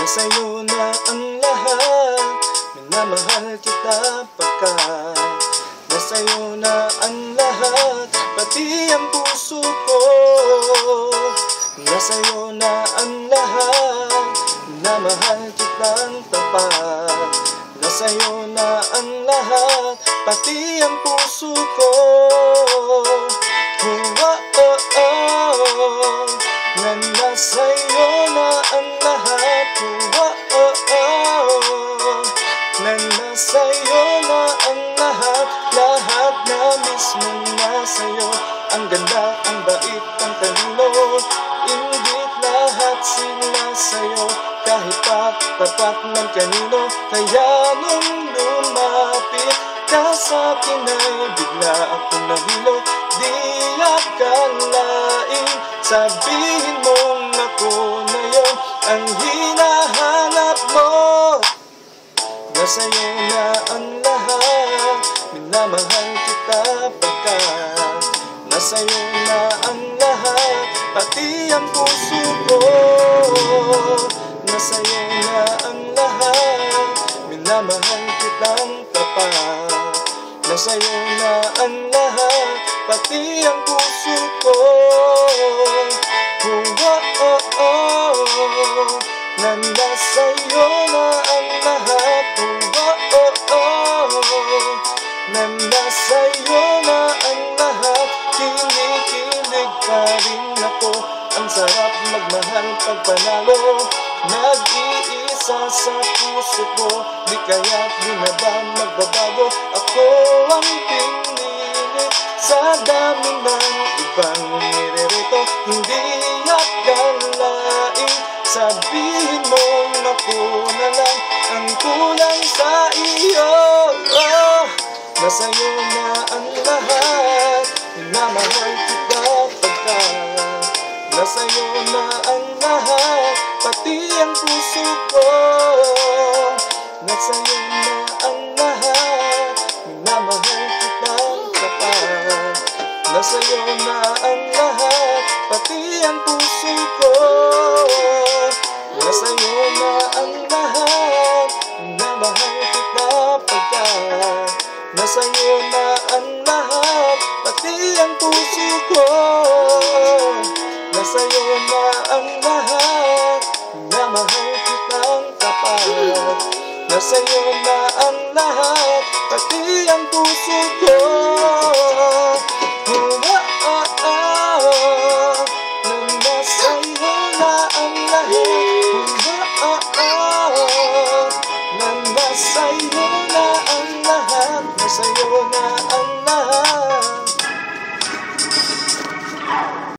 Nasa'yo na ang lahat, minamahal kita pagkat nasa'yo na ang lahat, pati ang puso ko. Nasa'yo na ang lahat, minamahal kitang tapat. Nasa'yo na ang lahat, pati ang puso ko. Na nasa'yo na ang lahat, na nasa'yo na ang lahat, lahat na mismo nasa'yo. Ang ganda, ang bait, ang talino, ingit lahat sila sa'yo. Kahit tapat man kanino, kaya nung lumapit ka sa'kin ay bigla akong nahilo. Di akalain, sabihin mong ako na yun ang hinahanap mo. Nasa'yo na ang lahat, minamahal kita pagkat nasa'yo na ang lahat, pati ang puso ko. Nasa'yo na ang lahat, minamahal kitang tapat. Nasa'yo na ang lahat, pati ang puso ko. Na nasa'yo na ang lahat, na nasa'yo na ang lahat. Kinikilig pa rin ako, ang sarap magmahal pag panalo. Nag-iisa sa puso ko, di kaya't di na ba magbabago. Ako ang pinilit sa dami ng ibang nirerito. Hindi akalain, sabihin mong ako na lang ang kulang sa iyo. Nasa'yo na ang lahat, minamahal kita pagkat nasa'yo na ang lahat, pati ang puso ko. Nasa'yo na ang lahat, minamahal kita tapat. Nasa'yo na ang lahat, pati ang puso ko. Nasa'yo na ang lahat, minamahal kita pagkat nasa'yo na ang lahat, pati ang puso ko. Nasa'yo na ang lahat, minamahal kitang tapat. Nasa'yo na ang lahat, pati ang puso ko.